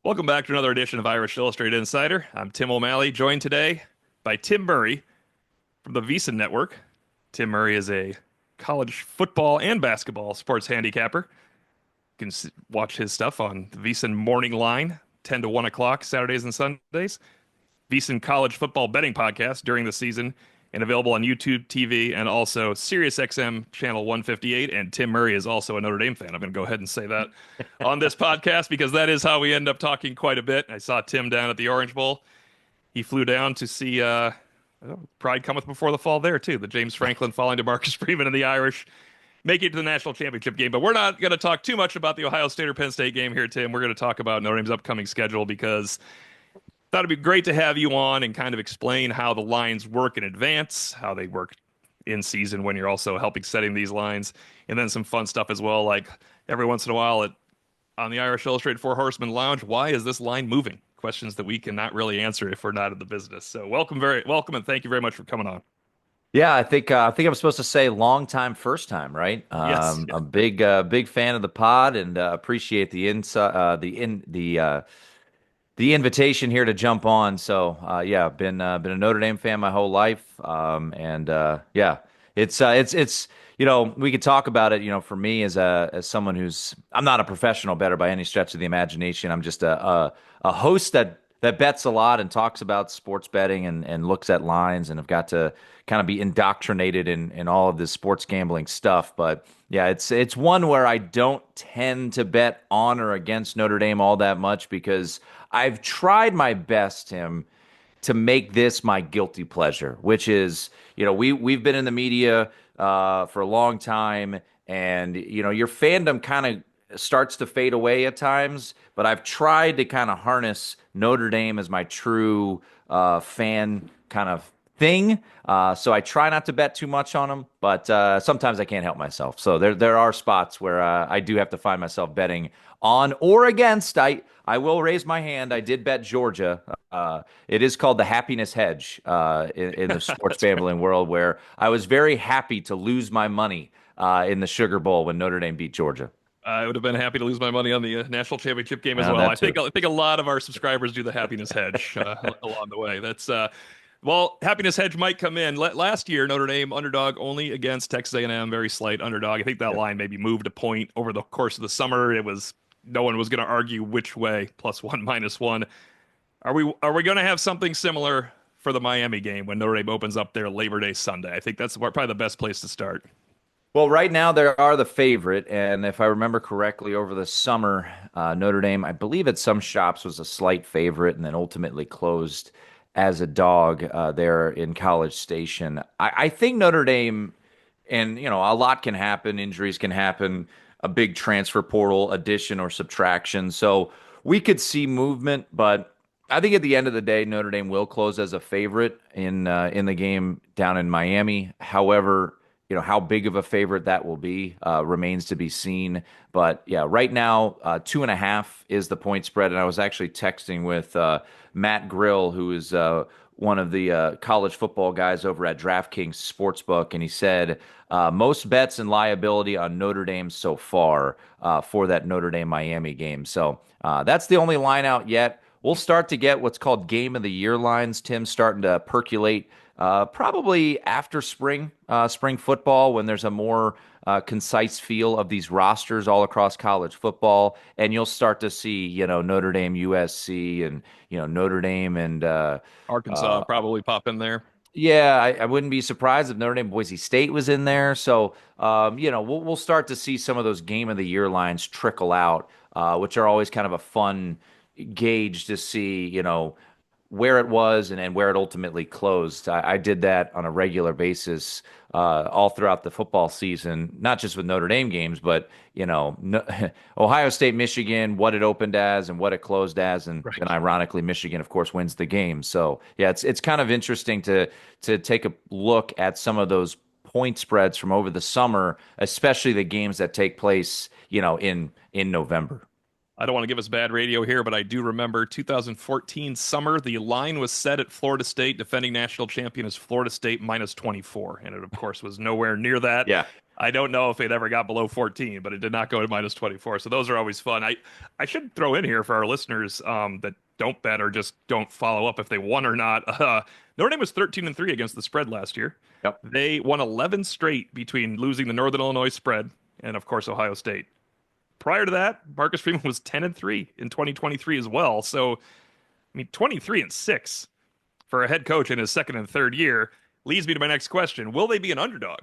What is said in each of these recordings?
Welcome back to another edition of Irish Illustrated Insider. I'm Tim O'Malley, joined today by Tim Murray from the VSIN Network. Tim Murray is a college football and basketball sports handicapper. You can watch his stuff on the VSIN Morning Line, 10 to 1 o'clock, Saturdays and Sundays. VSiN College Football Betting Podcast during the season and available on YouTube TV and also SiriusXM channel 158. And Tim Murray is also a Notre Dame fan. I'm going to go ahead and say that on this podcast because that is how we end up talking quite a bit. I saw Tim down at the Orange Bowl. He flew down to see Pride cometh before the fall there too. The James Franklin falling to Marcus Freeman and the Irish make it to the national championship game. But we're not going to talk too much about the Ohio State or Penn State game here, Tim. We're going to talk about Notre Dame's upcoming schedule because thought it'd be great to have you on and kind of explain how the lines work in advance, how they work in season when you're also helping setting these lines, and then some fun stuff as well. Like every once in a while on the Irish Illustrated Four Horsemen Lounge, why is this line moving? Questions that we cannot really answer if we're not in the business. So welcome, and thank you very much for coming on. Yeah, I think I'm supposed to say long time, first time, right? Yes. A big fan of the pod and appreciate the invitation here to jump on. So yeah, been a Notre Dame fan my whole life, and yeah, it's we could talk about it. For me as someone who's I'm not a professional bettor by any stretch of the imagination. I'm just a host that bets a lot and talks about sports betting and looks at lines and have got to kind of be indoctrinated in all of this sports gambling stuff. But yeah, it's one where I don't tend to bet on or against Notre Dame all that much because I've tried my best, Tim, to make this my guilty pleasure, which is, we've been in the media for a long time, and your fandom kind of starts to fade away at times. But I've tried to kind of harness Notre Dame as my true fan kind of thing. So I try not to bet too much on them, but sometimes I can't help myself. So there are spots where I do have to find myself betting on or against. I will raise my hand. I did bet Georgia. It is called the happiness hedge in the sports That's right. gambling world, where I was very happy to lose my money in the Sugar Bowl when Notre Dame beat Georgia. I would have been happy to lose my money on the national championship game as well. That too. I think a lot of our subscribers do the happiness hedge along the way. Well, happiness hedge might come in. Last year, Notre Dame underdog only against Texas A&M, very slight underdog. I think that Yep. line maybe moved a point over the course of the summer. It was no one was going to argue which way, +1, -1. Are we going to have something similar for the Miami game when Notre Dame opens up their Labor Day Sunday? I think that's probably the best place to start. Well, right now they are the favorite, and if I remember correctly, over the summer, Notre Dame, I believe at some shops was a slight favorite, and then ultimately closed as a dog there in College Station. I think Notre Dame, and a lot can happen, injuries can happen, a big transfer portal addition or subtraction, so we could see movement, but I think at the end of the day, Notre Dame will close as a favorite in the game down in Miami. However, how big of a favorite that will be remains to be seen. But yeah, right now 2.5 is the point spread, and I was actually texting with Matt Grill, who is one of the college football guys over at DraftKings Sportsbook, and he said most bets and liability on Notre Dame so far for that Notre Dame Miami game. So that's the only line out yet. We'll start to get what's called game of the year lines, Tim, starting to percolate probably after spring football, when there's a more concise feel of these rosters all across college football, and you'll start to see, Notre Dame, USC, and Notre Dame and Arkansas uh, probably pop in there. yeah, I wouldn't be surprised if Notre Dame Boise State was in there. So, we'll start to see some of those game of the year lines trickle out, which are always kind of a fun gauge to see, where it was and where it ultimately closed. I did that on a regular basis all throughout the football season, not just with Notre Dame games, but no, Ohio State, Michigan, what it opened as and what it closed as, and then Right. ironically, Michigan, of course, wins the game. So yeah, it's kind of interesting to take a look at some of those point spreads from over the summer, especially the games that take place, in November. I don't want to give us bad radio here, but I do remember 2014 summer. The line was set at Florida State. Defending national champion is Florida State -24. And it, of course, was nowhere near that. Yeah. I don't know if it ever got below 14, but it did not go to minus 24. So those are always fun. I should throw in here for our listeners that don't bet or just don't follow up if they won or not. Notre Dame was 13-3 against the spread last year. Yep. They won 11 straight between losing the Northern Illinois spread and, of course, Ohio State. Prior to that, Marcus Freeman was 10-3 in 2023 as well. So, I mean, 23-6 for a head coach in his second and third year leads me to my next question. Will they be an underdog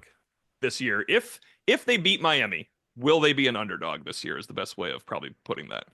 this year? If they beat Miami, will they be an underdog this year is the best way of probably putting that.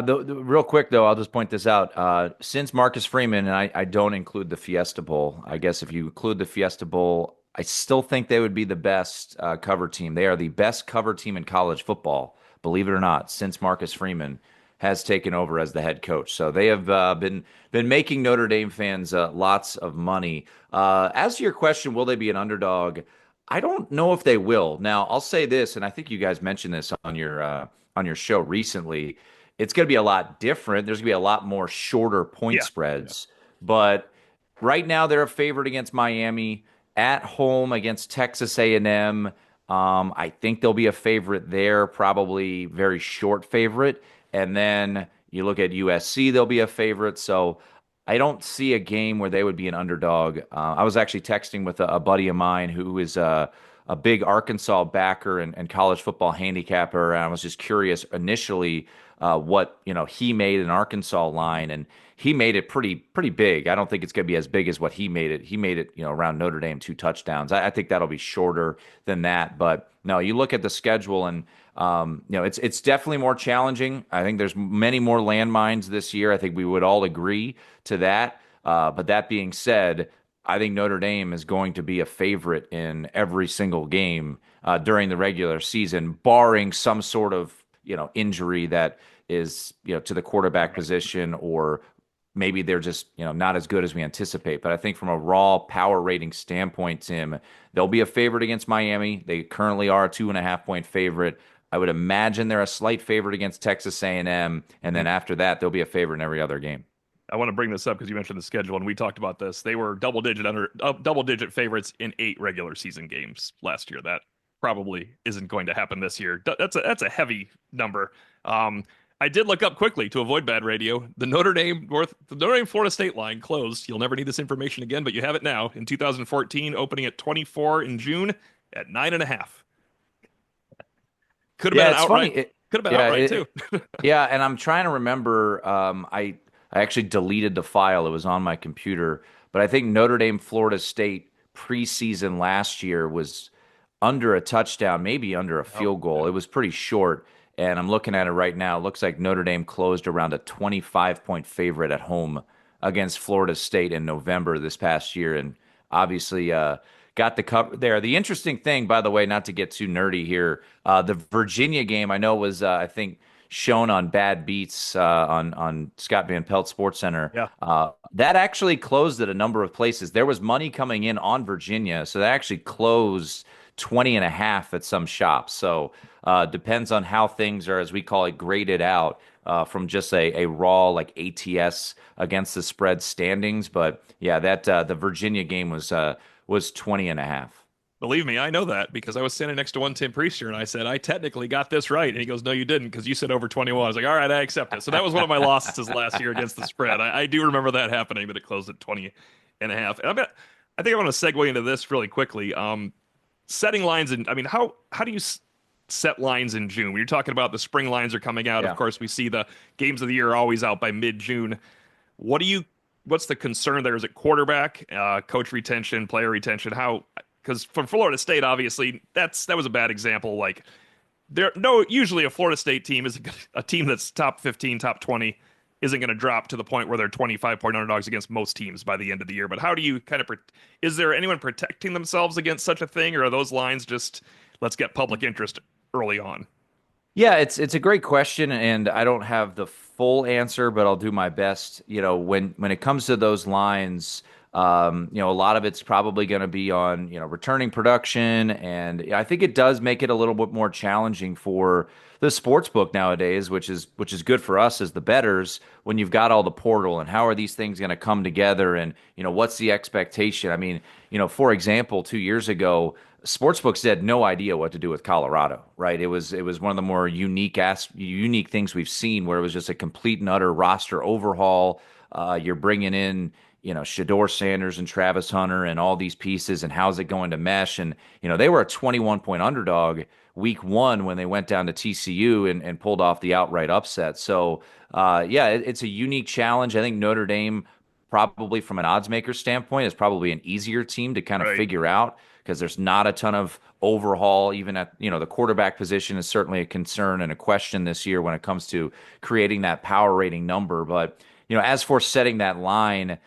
Real quick though, I'll just point this out. Since Marcus Freeman, and I don't include the Fiesta Bowl. I guess if you include the Fiesta Bowl, I still think they would be the best cover team. They are the best cover team in college football, believe it or not, since Marcus Freeman has taken over as the head coach. So they have been making Notre Dame fans lots of money. As to your question, will they be an underdog? I don't know if they will. Now, I'll say this, and I think you guys mentioned this on your show recently. It's going to be a lot different. There's going to be a lot more shorter point Yeah. Yeah. spreads, but right now they're a favorite against Miami, at home against Texas A&M. I think they'll be a favorite there, probably very short favorite. And then you look at USC, they'll be a favorite. So I don't see a game where they would be an underdog. I was actually texting with a buddy of mine who is a big Arkansas backer and college football handicapper. And I was just curious initially what he made an Arkansas line, and he made it pretty big. I don't think it's going to be as big as what he made it. He made it around Notre Dame 2 touchdowns. I think that'll be shorter than that. But no, you look at the schedule and it's definitely more challenging. I think there's many more landmines this year. I think we would all agree to that. But that being said, I think Notre Dame is going to be a favorite in every single game during the regular season, barring some sort of injury that is to the quarterback position, or maybe they're just not as good as we anticipate. But I think from a raw power rating standpoint, Tim, they'll be a favorite against Miami. They currently are a 2.5 point favorite. I would imagine they're a slight favorite against Texas A&M, and then after that, they'll be a favorite in every other game. I want to bring this up because you mentioned the schedule and we talked about this. They were double digit favorites in 8 regular season games last year. That probably isn't going to happen this year. That's a heavy number. I did look up quickly to avoid bad radio. The Notre Dame Florida State line closed. You'll never need this information again, but you have it now in 2014, opening at 24 in June at 9.5. Could have been It's outright. funny. Could have been Yeah, outright too. yeah, and I'm trying to remember. I actually deleted the file. It was on my computer, but I think Notre Dame Florida State preseason last year was under a touchdown, maybe under a Oh, field goal. yeah. It was pretty short. And I'm looking at it right now. It looks like Notre Dame closed around a 25-point favorite at home against Florida State in November this past year. And obviously, got the cover there. The interesting thing, by the way, not to get too nerdy here, the Virginia game I know was, I think, shown on Bad Beats on Scott Van Pelt Sports Center. Yeah. That actually closed at a number of places. There was money coming in on Virginia, so that actually closed 20.5 at some shops. So depends on how things are, as we call it, graded out from just a raw like ATS against the spread standings. But yeah, that the Virginia game was 20.5. Believe me, I know that because I was standing next to one Tim Priester and I said, I technically got this right. And he goes, no, you didn't because you said over 21. I was like, all right, I accept it. So that was one of my losses last year against the spread. I do remember that happening, but it closed at 20.5. And I think I want to segue into this really quickly. Setting lines in, I mean, how do you set lines in June? When you're talking about the spring lines are coming out, Yeah. of course, we see the games of the year are always out by mid-June. What's the concern there? Is it quarterback, coach retention, player retention? Because from Florida State, obviously, that was a bad example. Like, usually a Florida State team is a team that's top 15, top 20, isn't going to drop to the point where they're 25-point underdogs against most teams by the end of the year. But how do you is there anyone protecting themselves against such a thing, or are those lines just let's get public interest early on? Yeah, it's a great question, and I don't have the full answer, but I'll do my best. When it comes to those lines, A lot of it's probably going to be on, returning production. And I think it does make it a little bit more challenging for the sports book nowadays, which is good for us as the bettors when you've got all the portal and how are these things going to come together and, what's the expectation? I mean, for example, 2 years ago, sportsbooks had no idea what to do with Colorado, right? It was one of the more unique things we've seen where it was just a complete and utter roster overhaul. You're bringing in, Shador Sanders and Travis Hunter and all these pieces, and how's it going to mesh? And, they were a 21-point underdog week one when they went down to TCU and pulled off the outright upset. So, yeah, it's a unique challenge. I think Notre Dame, probably from an odds maker standpoint, is probably an easier team to kind of Right. figure out because there's not a ton of overhaul. Even at, the quarterback position is certainly a concern and a question this year when it comes to creating that power rating number. But, as for setting that line,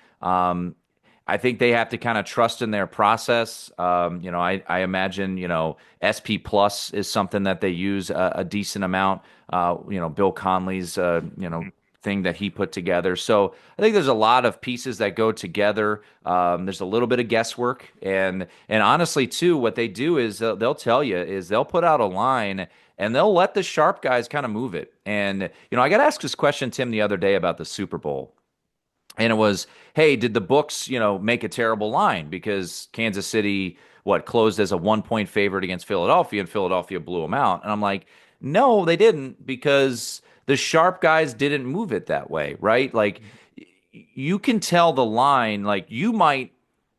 I think they have to kind of trust in their process. I imagine, SP Plus is something that they use a decent amount. Bill Conley's, Mhm. thing that he put together. So I think there's a lot of pieces that go together. There's a little bit of guesswork, and honestly, too, what they do is they'll tell you is they'll put out a line. And they'll let the sharp guys kind of move it. And, I got asked this question, Tim, the other day about the Super Bowl. And it was, hey, did the books, make a terrible line because Kansas City, closed as a 1 point favorite against Philadelphia and Philadelphia blew them out? And I'm like, no, they didn't because the sharp guys didn't move it that way, right? Like you can tell the line, like you might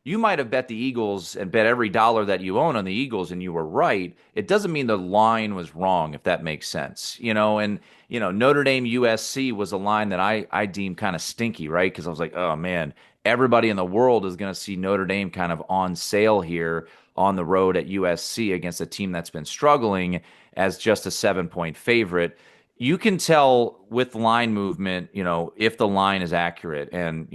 have bet the Eagles and bet every dollar that you own on the Eagles and you were right. It doesn't mean the line was wrong, if that makes sense. And Notre Dame USC was a line that I deemed kind of stinky, right? Because I was like, oh man, everybody in the world is going to see Notre Dame kind of on sale here on the road at USC against a team that's been struggling as just a 7 point favorite. You can tell with line movement, if the line is accurate. And,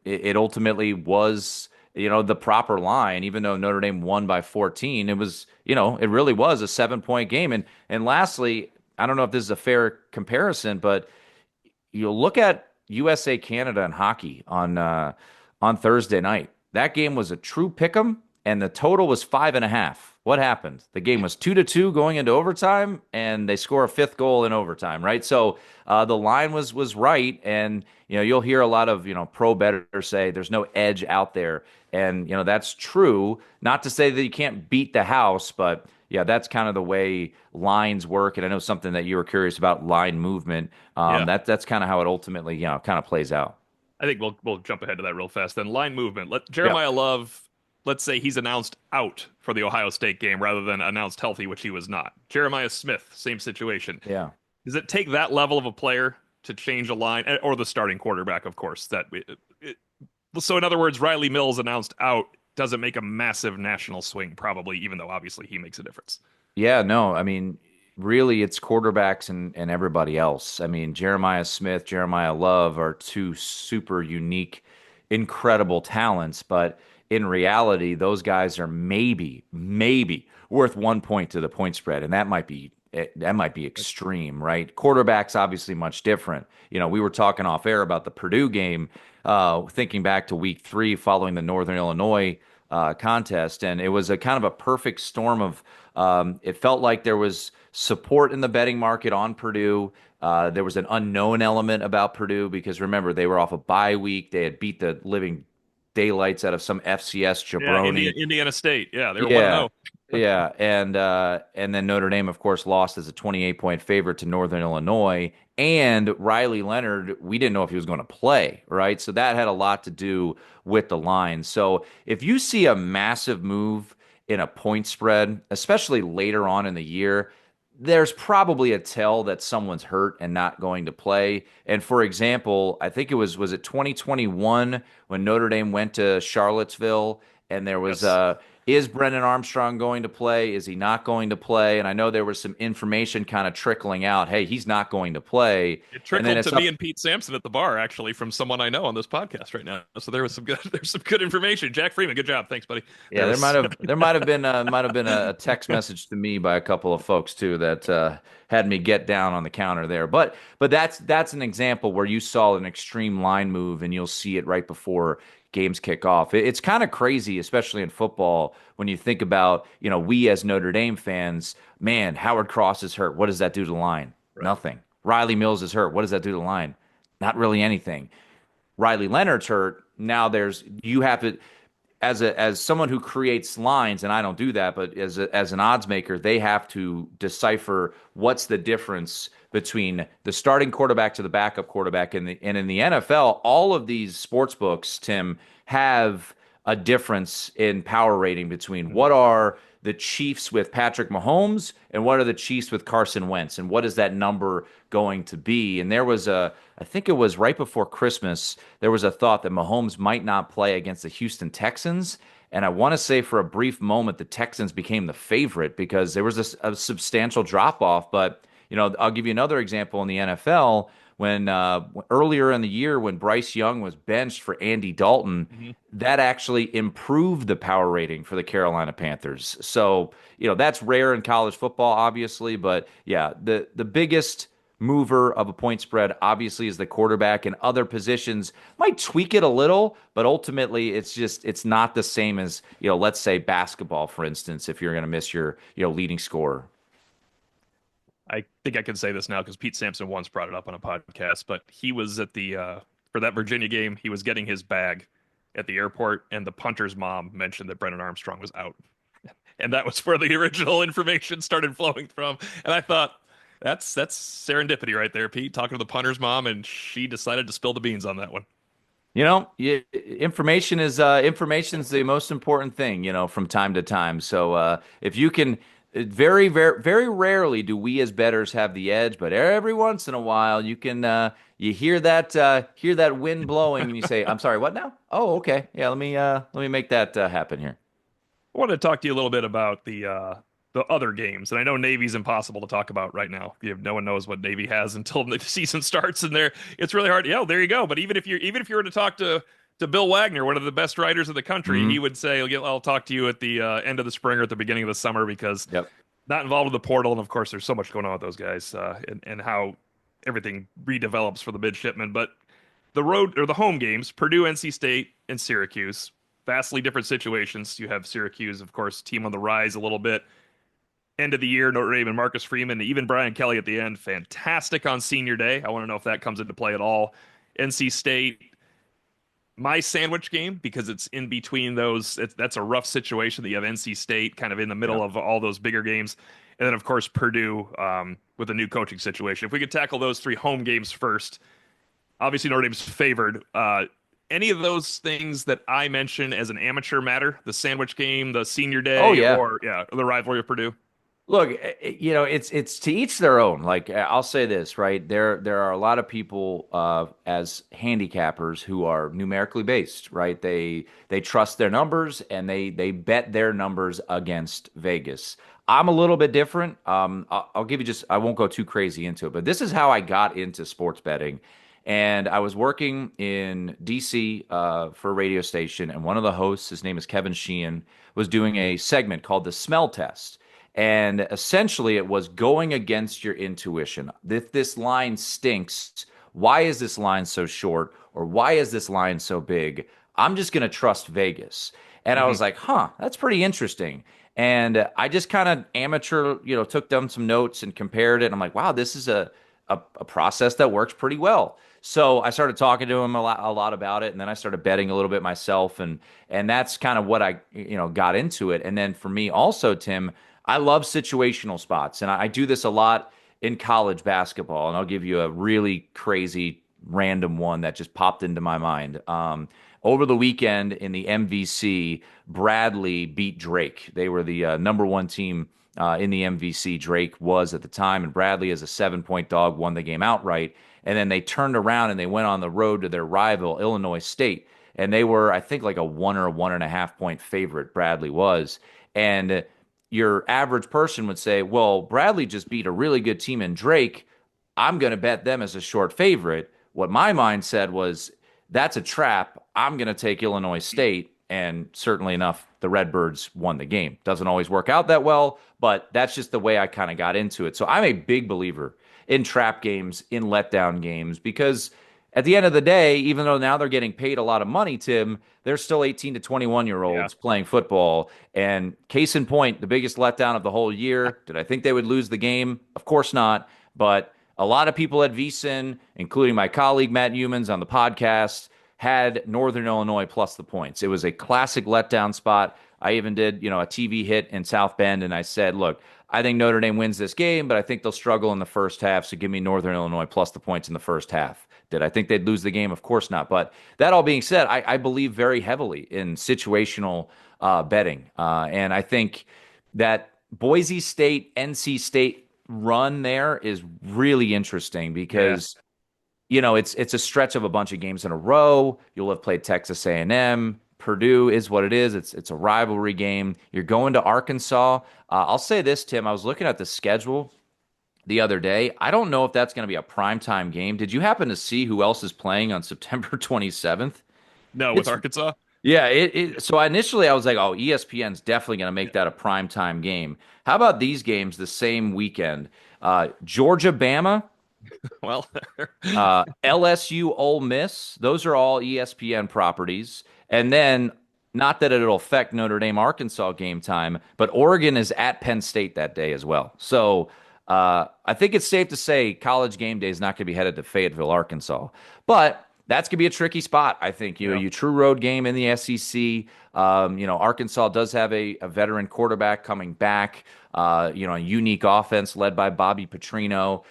it ultimately was, the proper line, even though Notre Dame won by 14, it was, it really was a 7 point game. And lastly, I don't know if this is a fair comparison, but you look at USA Canada and hockey on Thursday night. That game was a true pick'em, and the total was 5.5. What happened? The game was 2-2 going into overtime, and they score a fifth goal in overtime, right? So the line was right, and you'll hear a lot of pro bettors say there's no edge out there, and that's true. Not to say that you can't beat the house, but yeah, that's kind of the way lines work. And I know something that you were curious about line movement. Yeah. That's kind of how it ultimately, kind of plays out. I think we'll jump ahead to that real fast. Then line movement. Let Yeah. Jeremiah Love. Let's say he's announced out for the Ohio State game rather than announced healthy, which he was not. Jeremiah Smith, same situation. Yeah. Does it take that level of a player to change a line, or the starting quarterback, of course? So in other words, Riley Mills announced out doesn't make a massive national swing, probably, even though obviously he makes a difference. Yeah, no, I mean, really, it's quarterbacks and everybody else. I mean, Jeremiah Smith, Jeremiah Love are two super unique, incredible talents, but in reality, those guys are maybe worth 1 point to the point spread, and that might be extreme, right? Quarterbacks obviously much different. We were talking off air about the Purdue game, thinking back to week three following the Northern Illinois contest, and it was a kind of a perfect storm of. It felt like there was support in the betting market on Purdue. There was an unknown element about Purdue because remember they were off a bye week. They had beat the living daylights out of some FCS Yeah, jabroni. Indiana State. Yeah, they were 1-0. Yeah, yeah, and then Notre Dame, of course, lost as a 28-point favorite to Northern Illinois. And Riley Leonard, we didn't know if he was going to play, right? So that had a lot to do with the line. So if you see a massive move in a point spread, especially later on in the year, there's probably a tell that someone's hurt and not going to play. And for example, I think was it 2021 when Notre Dame went to Charlottesville and there was Yes. is Brendan Armstrong going to play? Is he not going to play? And I know there was some information kind of trickling out. Hey, he's not going to play. It And then trickled to it's me up. and Pete Sampson at the bar, actually, from someone I know on this podcast right now. So there was some good, there's some good information. Jack Freeman, good job, thanks, buddy. Yeah, There there might was, have there might have been a text message to me by a couple of folks too that had me get down on the counter there. But that's an example where you saw an extreme line move, and you'll see it right before games kick off. It's kind of crazy, especially in football, when you think about, we as Notre Dame fans, man, Howard Cross is hurt. What does that do to the line? Right. Nothing. Riley Mills is hurt. What does that do to the line? Not really anything. Riley Leonard's hurt. Now you have to, as someone who creates lines, and I don't do that, but as an odds maker, they have to decipher what's the difference between the starting quarterback to the backup quarterback. And in the NFL, all of these sports books, Tim, have a difference in power rating between Mhm. what are the Chiefs with Patrick Mahomes and what are the Chiefs with Carson Wentz, and what is that number going to be? And I think it was right before Christmas, there was a thought that Mahomes might not play against the Houston Texans. And I want to say for a brief moment, the Texans became the favorite because there was a substantial drop off. But, I'll give you another example in the NFL when earlier in the year when Bryce Young was benched for Andy Dalton, Mhm. that actually improved the power rating for the Carolina Panthers. So, that's rare in college football, obviously, but yeah, the biggest mover of a point spread obviously is the quarterback, and other positions might tweak it a little, but ultimately it's not the same as, let's say basketball, for instance, if you're going to miss your, leading scorer. I think I can say this now because Pete Sampson once brought it up on a podcast, but he was at the for that Virginia game, he was getting his bag at the airport, and the punter's mom mentioned that Brennan Armstrong was out. And that was where the original information started flowing from. And I thought, that's serendipity right there, Pete, talking to the punter's mom, and she decided to spill the beans on that one. Information's the most important thing, from time to time. So if you can, very, very, very rarely do we as bettors have the edge, but every once in a while you can you hear that wind blowing, and you say, "I'm sorry, what now? Oh, okay, yeah, let me make that happen here." I wanted to talk to you a little bit about the other games, and I know Navy's impossible to talk about right now. No one knows what Navy has until the season starts, and it's really hard. Yeah, there you go. But even if you were to talk to Bill Wagner, one of the best writers of the country, he Hmm. would say, I'll talk to you at the end of the spring or at the beginning of the summer because Yep. not involved with the portal, and of course, there's so much going on with those guys and how everything redevelops for the midshipmen. But the road or the home games, Purdue, NC State, and Syracuse, vastly different situations. You have Syracuse, of course, team on the rise a little bit. End of the year, Notre Dame and Marcus Freeman, even Brian Kelly at the end, fantastic on senior day. I want to know if that comes into play at all. NC State, my sandwich game because it's in between those. That's a rough situation that you have NC State kind of in the middle Yep. of all those bigger games. And then, of course, Purdue with a new coaching situation. If we could tackle those three home games first, obviously Notre Dame's favored. Any of those things that I mention as an amateur matter, the sandwich game, the senior Oh day, yeah. or yeah, the rivalry of Purdue? Look, it's to each their own. Like I'll say this, right? There are a lot of people as handicappers who are numerically based, right? They trust their numbers and they bet their numbers against Vegas. I'm a little bit different. I'll give you just I won't go too crazy into it, but this is how I got into sports betting. And I was working in DC for a radio station, and one of the hosts, his name is Kevin Sheehan, was doing a segment called the Smell Test. And essentially, it was going against your intuition. If this line stinks, why is this line so short? Or why is this line so big? I'm just going to trust Vegas. And I Hmm. was like, huh, that's pretty interesting. And I just kind of amateur, took them some notes and compared it. And I'm like, wow, this is a process that works pretty well. So I started talking to him a lot about it, and then I started betting a little bit myself, and that's kind of what I got into it. And then for me also, Tim, I love situational spots, and I do this a lot in college basketball. And I'll give you a really crazy random one that just popped into my mind. Over the weekend in the MVC, Bradley beat Drake. They were the number one team in the MVC. Drake was at the time, and Bradley, as a 7 point dog, won the game outright. And then they turned around and they went on the road to their rival, Illinois State. And they were, I think, like a 1 or 1.5 point favorite, Bradley was. And your average person would say, well, Bradley just beat a really good team in Drake. I'm going to bet them as a short favorite. What my mind said was, that's a trap. I'm going to take Illinois State. And certainly enough, the Redbirds won the game. Doesn't always work out that well, but that's just the way I kind of got into it. So I'm a big believer in trap games, in letdown games, because at the end of the day, even though now they're getting paid a lot of money, Tim, they're still 18 to 21 year Yeah. olds playing football. And case in point, the biggest letdown of the whole year. Did I think they would lose the game? Of course not. But a lot of people at VSIN, including my colleague Matt Humans on the podcast, had Northern Illinois plus the points. It was a classic letdown spot. I even did, a TV hit in South Bend, and I said, look, I think Notre Dame wins this game, but I think they'll struggle in the first half. So give me Northern Illinois plus the points in the first half. Did I think they'd lose the game? Of course not. But that all being said, I believe very heavily in situational betting. And I think that Boise State, NC State run there is really interesting Yeah. because it's a stretch of a bunch of games in a row. You'll have played Texas A&M. Purdue is what it is. It's a rivalry game. You're going to Arkansas. I'll say this, Tim. I was looking at the schedule the other day. I don't know if that's going to be a primetime game. Did you happen to see who else is playing on September 27th? No, with It's Arkansas. yeah. So initially I was like, oh, ESPN's definitely going to make that a primetime game. How about these games the same weekend? Georgia, Bama. Well, LSU, Ole Miss, those are all ESPN properties. And then, not that it'll affect Notre Dame, Arkansas game time, but Oregon is at Penn State that day as well. So I think it's safe to say College game day is not going to be headed to Fayetteville, Arkansas. But that's going to be a tricky spot, I think. yeah. You true road game in the SEC. Arkansas does have a veteran quarterback coming back, a unique offense led by Bobby Petrino.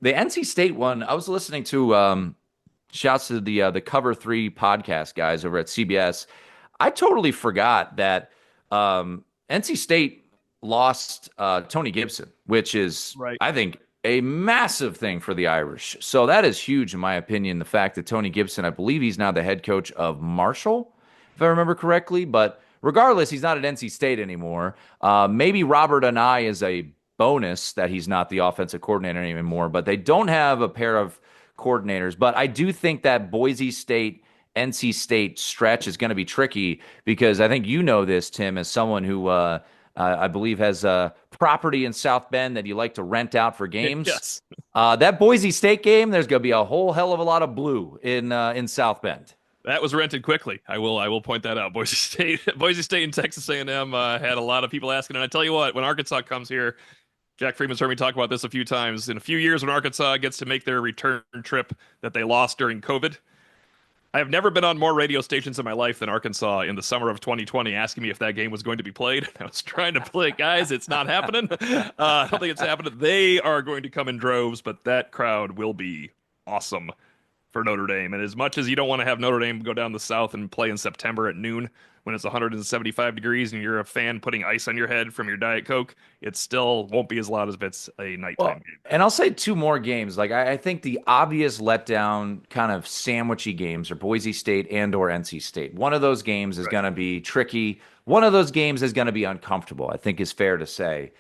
The NC State one, I was listening to shouts to the Cover 3 podcast guys over at CBS. I totally forgot that NC State lost Tony Gibson, which is, Right. I think, a massive thing for the Irish. So that is huge, in my opinion, the fact that Tony Gibson, I believe he's now the head coach of Marshall, if I remember correctly. But regardless, he's not at NC State anymore. Maybe Robert Anai is a bonus that he's not the offensive coordinator anymore, but they don't have a pair of coordinators. But I do think that Boise State, NC State stretch is going to be tricky because I think you know this, Tim, as someone who I believe has property in South Bend that you like to rent out for games. Yes. That Boise State game, there's going to be a whole hell of a lot of blue in South Bend. That was rented quickly. I will point that out. Boise State and Texas A&M had a lot of people asking. And I tell you what, when Arkansas comes here, Jack Freeman's heard me talk about this a few times. In a few years, when Arkansas gets to make their return trip that they lost during COVID, I have never been on more radio stations in my life than Arkansas in the summer of 2020, asking me if that game was going to be played. I was trying to play, guys, it's not happening. I don't think it's happening. They are going to come in droves, but that crowd will be awesome for Notre Dame. And as much as you don't want to have Notre Dame go down the south and play in September at noon when it's 175 degrees and you're a fan putting ice on your head from your Diet Coke, it still won't be as loud as if it's a nighttime game. And I'll say two more games. Like I think the obvious letdown kind of sandwichy games are Boise State and or NC State. One of those games is Right. going to be tricky. One of those games is going to be uncomfortable, I think is fair to say.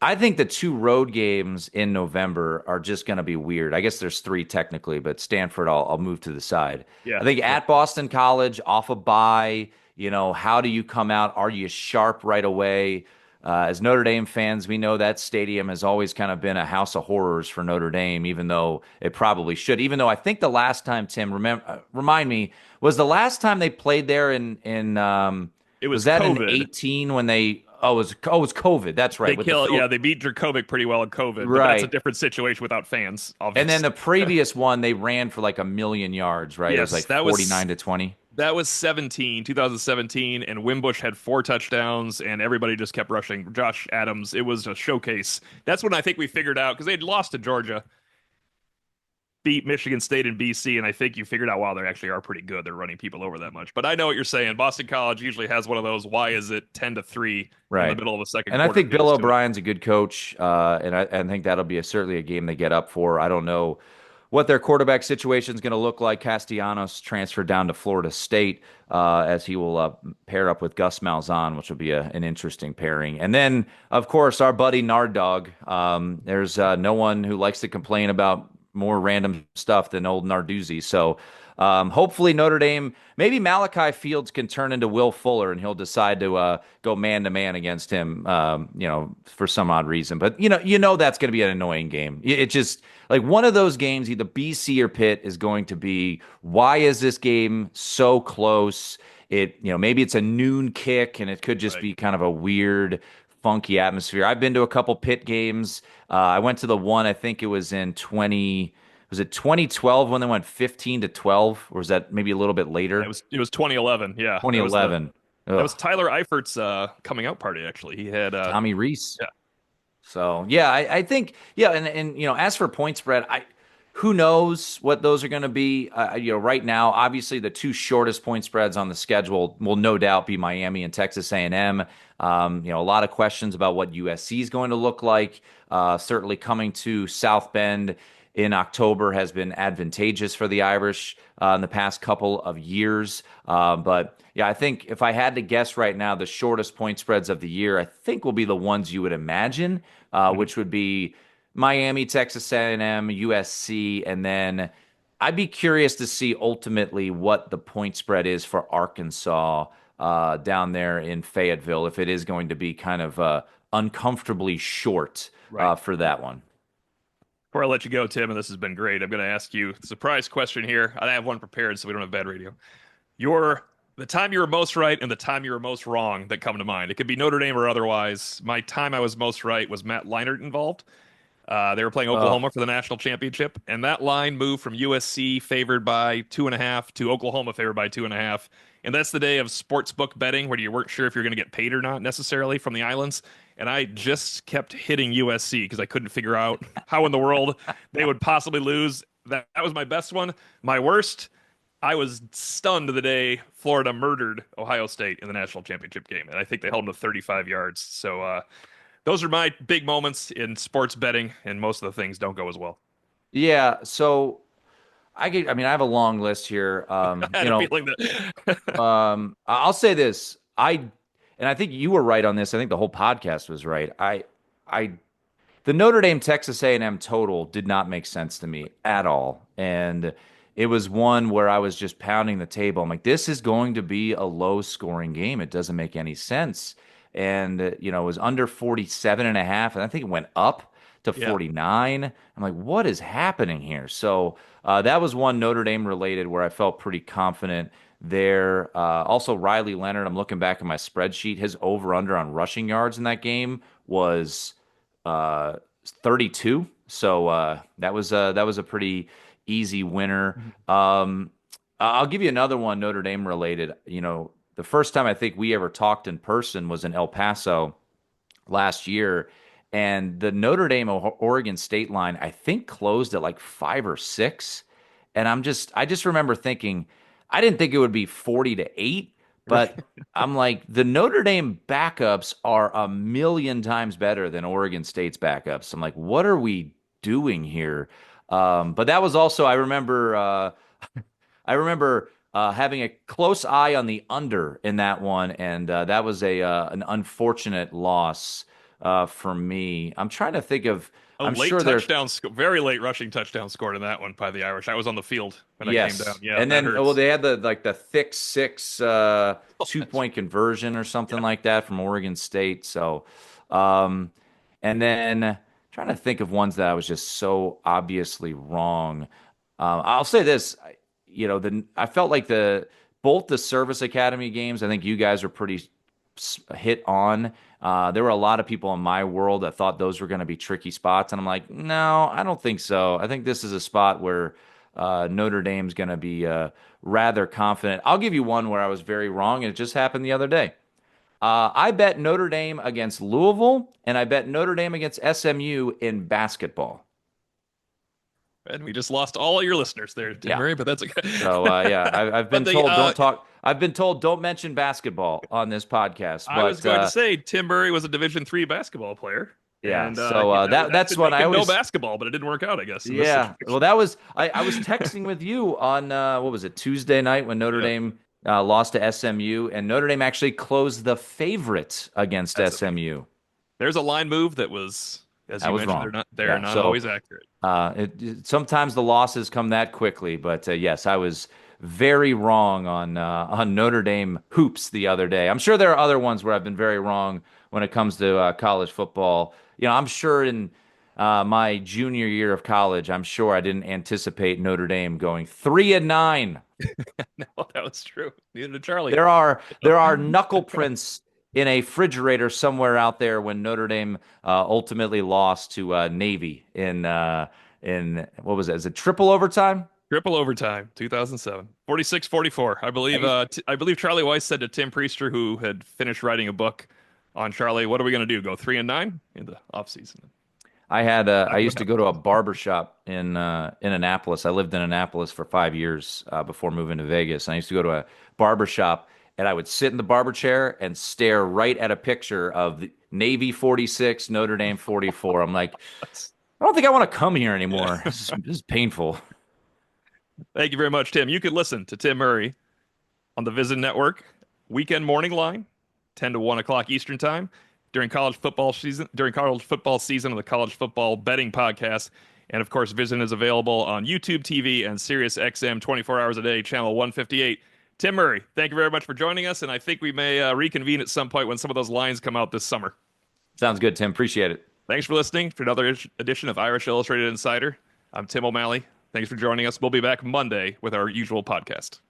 I think the two road games in November are just going to be weird. I guess there's three technically, but Stanford, I'll move to the side. Yeah. I think at Boston College, off a bye, how do you come out? Are you sharp right away? As Notre Dame fans, we know that stadium has always kind of been a house of horrors for Notre Dame, even though it probably should. Even though I think the last time, Tim, remind me, was the last time they played there It was was that in COVID. 18 when they it was COVID. That's right. They beat Dracovic pretty well in COVID, but that's a Right. different situation without fans, And then obviously. the previous one, they ran for like a million yards, right? It was Yes, like that was 49 to 20. that was 2017, and Wimbush had 4 touchdowns, and everybody just kept rushing. Josh Adams, it was a showcase. That's when I think we figured out, because they'd lost to Georgia, beat Michigan State and BC, and I think you figured out, wow, they actually are pretty good. They're running people over that much. But I know what you're saying. Boston College usually has one of those, why is it 10-3 in the Right. middle of a second And I quarter think Bill feels to it. O'Brien's a good coach, and I think that'll be certainly a game they get up for. I don't know what their quarterback situation is going to look like. Castellanos transferred down to Florida State as he will pair up with Gus Malzahn, which will be an interesting pairing. And then, of course, our buddy Nard Dog. There's no one who likes to complain about more random stuff than old Narduzzi. So Hopefully Notre Dame, maybe Malachi Fields can turn into Will Fuller and he'll decide to go man to man against him, for some odd reason. But that's going to be an annoying game. It just like one of those games, either BC or Pitt is going to be. Why is this game so close? Maybe it's a noon kick and it could just Right. be kind of a weird, funky atmosphere. I've been to a couple Pitt games. I went to the one, I think it was in 20, was it 2012 when they went 15-12, or was that maybe a little bit Yeah, later? it was 2011. Yeah, that was the 2011. that Ugh, was Tyler Eifert's coming out party. Actually, he had Tommy Reese. yeah. So yeah, I think yeah, and as for point spread, who knows what those are going to be? Right now, obviously the two shortest point spreads on the schedule will no doubt be Miami and Texas A&M. A lot of questions about what USC is going to look like. Certainly coming to South Bend in October has been advantageous for the Irish in the past couple of years. But yeah, I think if I had to guess right now, the shortest point spreads of the year, I think will be the ones you would imagine, Mhm. which would be Miami, Texas A&M, USC, and then I'd be curious to see ultimately what the point spread is for Arkansas down there in Fayetteville, if it is going to be kind of uncomfortably short Right. for that one. Before I let you go, Tim, and this has been great, I'm going to ask you a surprise question here. I have one prepared, so we don't have bad radio. Your the time you were most right and the time you were most wrong that come to mind. It could be Notre Dame or otherwise. My time I was most right was Matt Leinart involved. They were playing Oh, Oklahoma for the national championship, and that line moved from USC favored by 2.5 to Oklahoma favored by 2.5. And that's the day of sportsbook betting where you weren't sure if you're going to get paid or not necessarily from the islands. And I just kept hitting USC because I couldn't figure out how in the world they would possibly lose. That was my best one. My worst, I was stunned the day Florida murdered Ohio State in the national championship game, and I think they held them to 35 yards. So those are my big moments in sports betting, and most of the things don't go as well. yeah. So I mean, I have a long list here. I had a feeling that. I'll say this. And I think you were right on this. I think the whole podcast was right. I the Notre Dame Texas A&M total did not make sense to me at all. And it was one where I was just pounding the table. I'm like, this is going to be a low scoring game. It doesn't make any sense. And, it was under 47 and a half. And I think it went up to Yeah. 49. I'm like, what is happening here? So that was one Notre Dame related where I felt pretty confident there. Also, Riley Leonard, I'm looking back at my spreadsheet. His over under on rushing yards in that game was 32. So that was a pretty easy winner. Mhm. I'll give you another one Notre Dame related. The first time I think we ever talked in person was in El Paso last year, and the Notre Dame Oregon State line I think closed at like 5 or 6, and I just remember thinking I didn't think it would be 40-8, Right. but I'm like the Notre Dame backups are a million times better than Oregon State's backups. I'm like, what are we doing here? But that was also I remember having a close eye on the under in that one, and that was a an unfortunate loss for me. I'm trying to think of. A I'm late sure there's touchdown, very late rushing touchdown scored in that one by the Irish. I was on the field when I came down. yes, Yeah, and that then well hurts. they had the thick six Oh, 2 point conversion or yeah. something like that from Oregon State. So, um, and then trying to think of ones that I was just so obviously wrong. I'll say this, I felt like the both the Service Academy games. I think you guys are pretty hit on. There were a lot of people in my world that thought those were going to be tricky spots, and I'm like, no, I don't think so. I think this is a spot where Notre Dame's going to be rather confident. I'll give you one where I was very wrong, and it just happened the other day. I bet Notre Dame against Louisville, and I bet Notre Dame against SMU in basketball. And we just lost all of your listeners there, Tim Yeah. Murray, but that's So okay. yeah, I've But been the told don't talk. I've been told don't mention basketball on this podcast. I was But going to say Tim Murray was a Division III basketball player, yeah, and so that that's could when make I him know always basketball, but it didn't work out, I guess, in this yeah. Well, situation. that was I was texting with you on what was it Tuesday night when Notre Yeah, Dame lost to SMU, and Notre Dame actually closed the favorite against that's a SMU. there's a line move that was, as I you was mentioned, wrong. they're Yeah. not So always accurate. sometimes the losses come that quickly, but yes, I was very wrong on Notre Dame hoops the other day. I'm sure there are other ones where I've been very wrong when it comes to college football. I'm sure in my junior year of college, I'm sure I didn't anticipate Notre Dame going 3-9. No, that was true. Neither did Charlie. There are knuckle prints in a refrigerator somewhere out there when Notre Dame ultimately lost to Navy in what was it? Is it triple overtime? Triple overtime, 2007. 46-44. I I believe used I believe Charlie Weiss said to Tim Priester, who had finished writing a book on Charlie, what are we going to do? Go 3-9 in the offseason? I Not what used to go happened. to a barber shop in Annapolis. I lived in Annapolis for 5 years before moving to Vegas. And I used to go to a barber shop and I would sit in the barber chair and stare right at a picture of the Navy 46, Notre Dame 44. I'm like, I don't think I want to come here Yeah. anymore. This is painful. Thank you very much, Tim. You can listen to Tim Murray on the VSIN Network weekend morning line, 10 to 1 o'clock Eastern time during college football season on the College Football Betting Podcast. And of course, VSIN is available on YouTube TV and Sirius XM 24 hours a day, channel 158. Tim Murray, thank you very much for joining us, and I think we may reconvene at some point when some of those lines come out this summer. Sounds good, Tim. Appreciate it. Thanks for listening for another edition of Irish Illustrated Insider. I'm Tim O'Malley. Thanks for joining us. We'll be back Monday with our usual podcast.